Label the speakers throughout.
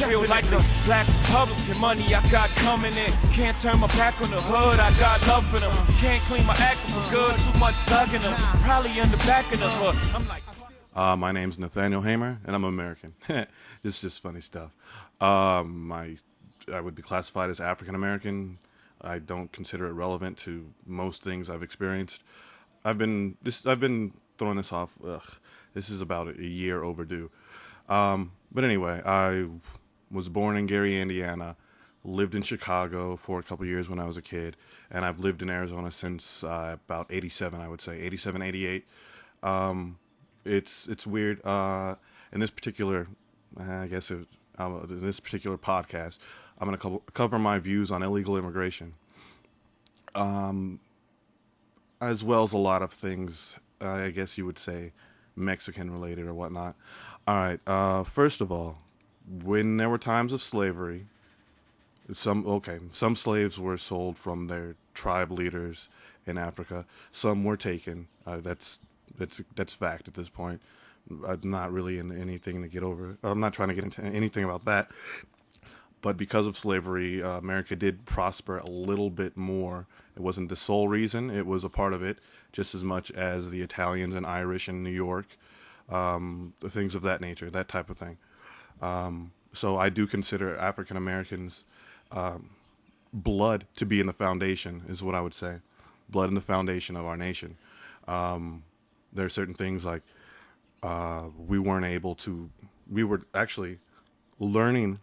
Speaker 1: feel like the black Republican money I got coming in. Can't turn my back on the hood, I got love for them. Can't clean my act for good, too much thug in them. Probably in the back of the hood. I'm like...
Speaker 2: My name's Nathaniel Hamer, and I'm American. It's just funny stuff. I would be classified as African American. I don't consider it relevant to most things I've experienced. I've been throwing this off. This is about a year overdue. But anyway, I was born in Gary, Indiana, lived in Chicago for a couple years when I was a kid, and I've lived in Arizona since about 87, I would say, 87, 88. It's weird. In this particular, in this particular podcast, I'm going to cover my views on illegal immigration, as well as a lot of things, I guess you would say, Mexican related or whatnot. All right. First of all, when there were times of slavery, some slaves were sold from their tribe leaders in Africa. Some were taken. That's fact at this point. I'm not really in anything to get over. I'm not trying to get into anything about that. But because of slavery, America did prosper a little bit more. It wasn't the sole reason. It was a part of it, just as much as the Italians and Irish in New York, the things of that nature, that type of thing. So I do consider African Americans' blood to be in the foundation, is what I would say. Blood in the foundation of our nation. There are certain things like we were actually learning.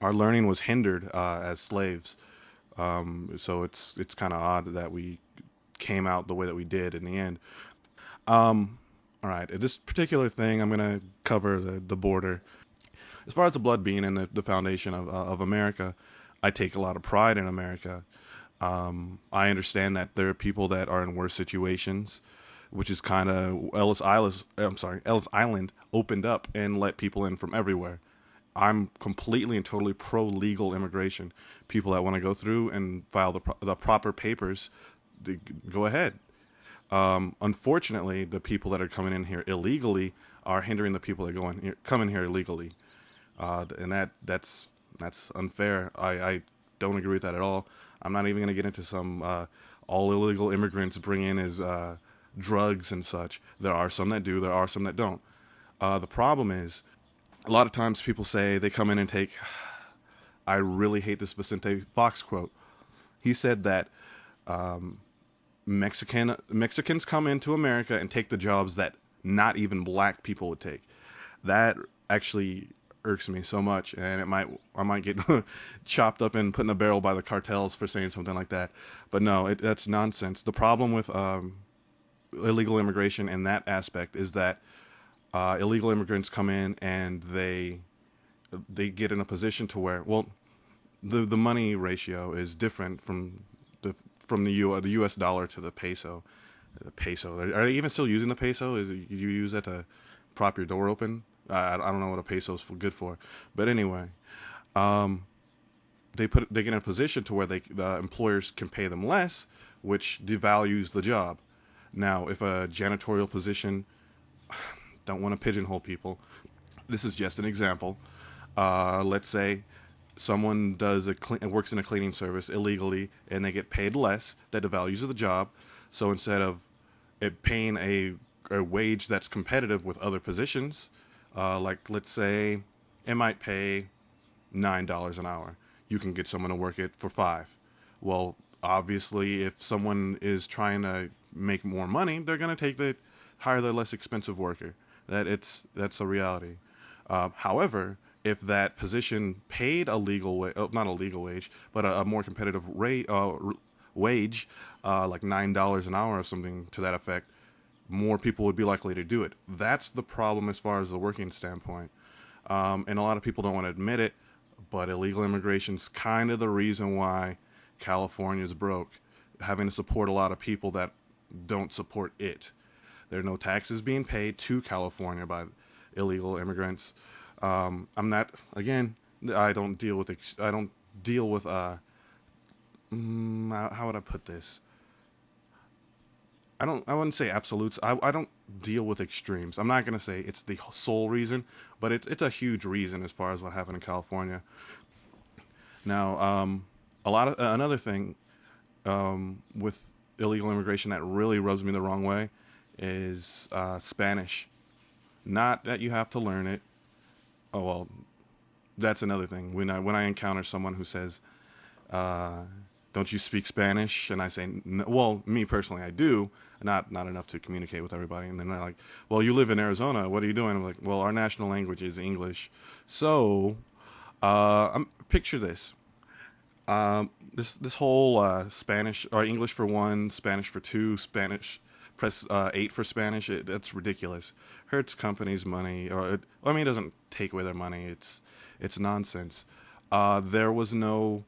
Speaker 2: Our learning was hindered as slaves. So it's kind of odd that we came out the way that we did in the end. All right, this particular thing, I'm going to cover the border. As far as the blood being in the foundation of America, I take a lot of pride in America. I understand that there are people that are in worse situations, which is kind of Ellis Island opened up and let people in from everywhere. I'm completely and totally pro-legal immigration. People that want to go through and file the proper papers, go ahead. Unfortunately, the people that are coming in here illegally are hindering the people that come in here illegally, and that's unfair. I don't agree with that at all. I'm not even going to get into some all illegal immigrants bring in as drugs and such. There are some that do. There are some that don't. The problem is, a lot of times people say they come in and take, I really hate this Vicente Fox quote. He said that Mexicans come into America and take the jobs that not even black people would take. That actually irks me so much, and I might get chopped up and put in a barrel by the cartels for saying something like that. But no, that's nonsense. The problem with illegal immigration in that aspect is that illegal immigrants come in and they get in a position to where, well, the money ratio is different from the U.S. dollar to the peso. The peso. Are they even still using the peso? You use that to prop your door open? I don't know what a peso is good for, but anyway, they get in a position to where the employers can pay them less, which devalues the job. Now, if a janitorial position, don't want to pigeonhole people. This is just an example. Let's say someone works in a cleaning service illegally and they get paid less. That devalues the job. So instead of it paying a wage that's competitive with other positions, like let's say it might pay $9 an hour, you can get someone to work it for $5. Well, obviously, if someone is trying to make more money, they're going to hire the less expensive worker. That's a reality. However, if that position paid not a legal wage, but a more competitive wage, like $9 an hour or something to that effect, more people would be likely to do it. That's the problem as far as the working standpoint. And a lot of people don't want to admit it, but illegal immigration's kind of the reason why California's broke, having to support a lot of people that don't support it. There are no taxes being paid to California by illegal immigrants. I don't deal with how would I put this? I wouldn't say absolutes. I don't deal with extremes. I'm not gonna say it's the sole reason, but it's a huge reason as far as what happened in California. Now, a lot of another thing with illegal immigration that really rubs me the wrong way is Spanish. Not that you have to learn it. Oh well, that's another thing. When I encounter someone who says, "Don't you speak Spanish?" and I say, "Well, me personally, I do, not enough to communicate with everybody." And then they're like, "Well, you live in Arizona. What are you doing?" I'm like, "Well, our national language is English." So, picture this. This whole Spanish or English for one, Spanish for two, Spanish press 8 for Spanish. That's ridiculous. Hurts companies' money, I mean, it doesn't take away their money. It's nonsense. There was no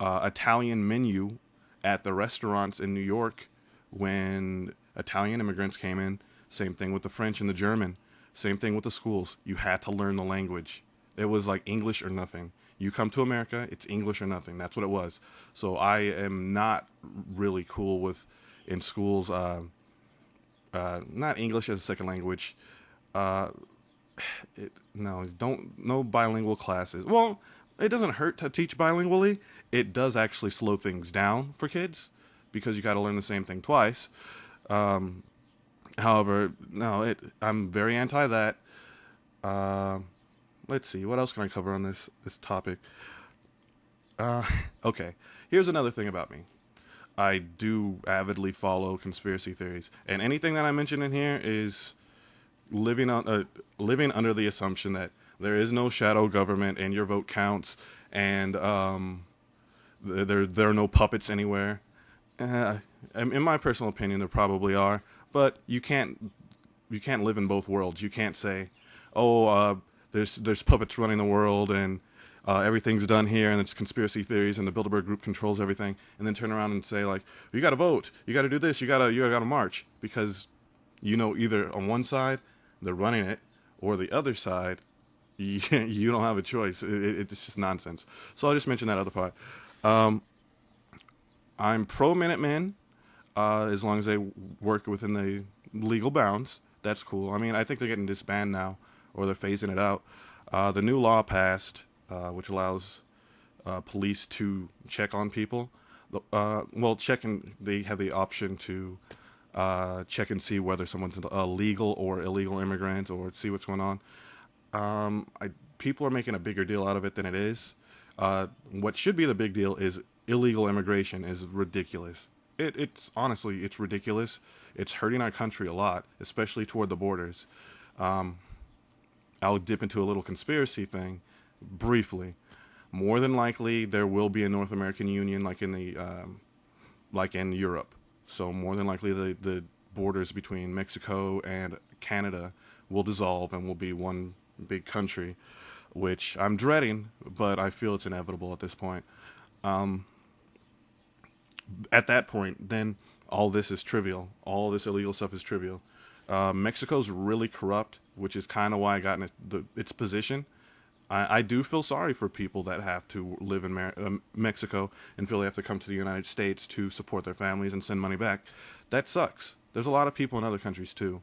Speaker 2: Italian menu at the restaurants in New York when Italian immigrants came in. Same thing with the French and the German. Same thing with the schools. You had to learn the language. It was like English or nothing. You come to America, it's English or nothing. That's what it was. So I am not really cool with in schools not English as a second language. Uh, no bilingual classes. Well, it doesn't hurt to teach bilingually. It does actually slow things down for kids because you got to learn the same thing twice. However, no, I'm very anti that. Uh, let's see, what else can I cover on this topic? Uh, okay, here's another thing about me. I do avidly follow conspiracy theories, and anything that I mention in here is living under the assumption that there is no shadow government and your vote counts, and there are no puppets anywhere. In my personal opinion, there probably are, but you can't live in both worlds. You can't say, oh, there's puppets running the world and everything's done here and it's conspiracy theories and the Bilderberg Group controls everything, and then turn around and say like, you got to vote, you got to do this, you got to march, because either on one side they're running it or the other side you don't have a choice. It's just nonsense. So I'll just mention that other part. I'm pro Minutemen as long as they work within the legal bounds. That's cool. I mean, I think they're getting disbanded now, or they're phasing it out. The new law passed, which allows police to check on people. They have the option to check and see whether someone's a legal or illegal immigrant, or see what's going on. People are making a bigger deal out of it than it is. What should be the big deal is illegal immigration is ridiculous. It's honestly, it's ridiculous. It's hurting our country a lot, especially toward the borders. I'll dip into a little conspiracy thing briefly. More than likely, there will be a North American Union, like in Europe. So more than likely, the borders between Mexico and Canada will dissolve and will be one big country, which I'm dreading, but I feel it's inevitable at this point. At that point, then all this is trivial. All this illegal stuff is trivial. Mexico's really corrupt, which is kind of why I got in its position. I do feel sorry for people that have to live in Mexico and feel they have to come to the United States to support their families and send money back. That sucks. There's a lot of people in other countries too.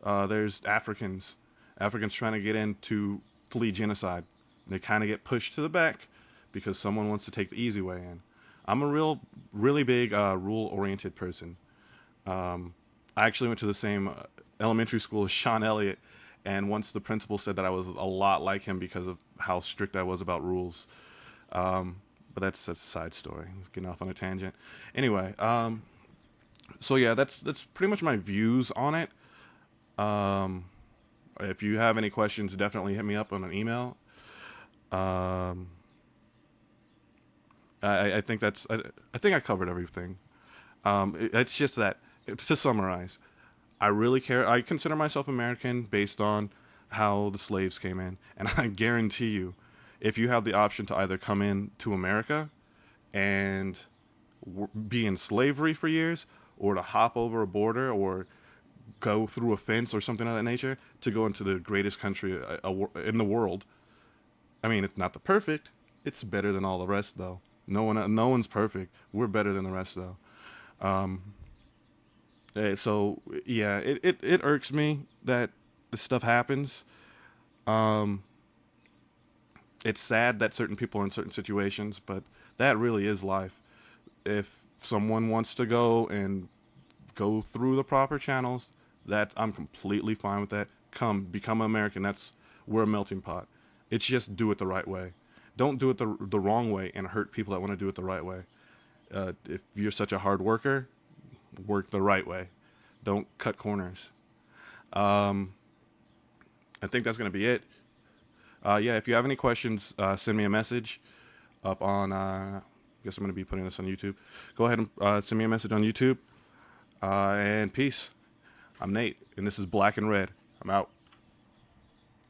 Speaker 2: There's Africans trying to get in to flee genocide. They kind of get pushed to the back because someone wants to take the easy way in. I'm a really big rule-oriented person. I actually went to the same elementary school as Sean Elliott, and once the principal said that I was a lot like him because of how strict I was about rules. But that's a side story. Getting off on a tangent. Anyway, so yeah, that's pretty much my views on it. If you have any questions, definitely hit me up on an email. I think I think I covered everything. It's just that, to summarize, I really care. I consider myself American based on how the slaves came in, and I guarantee you, if you have the option to either come in to America and be in slavery for years, or to hop over a border, or go through a fence or something of that nature to go into the greatest country in the world. I mean, it's not the perfect. It's better than all the rest, though. No one's perfect. We're better than the rest, though. So yeah, it irks me that this stuff happens. It's sad that certain people are in certain situations, but that really is life. If someone wants to go through the proper channels, that I'm completely fine with that. Become American. We're a melting pot. It's just do it the right way. Don't do it the wrong way and hurt people that want to do it the right way. If you're such a hard worker, work the right way. Don't cut corners. I think that's going to be it. Yeah, if you have any questions, send me a message up on, I guess I'm going to be putting this on YouTube. Go ahead and send me a message on YouTube. And peace. I'm Nate, and this is Black and Red. I'm out.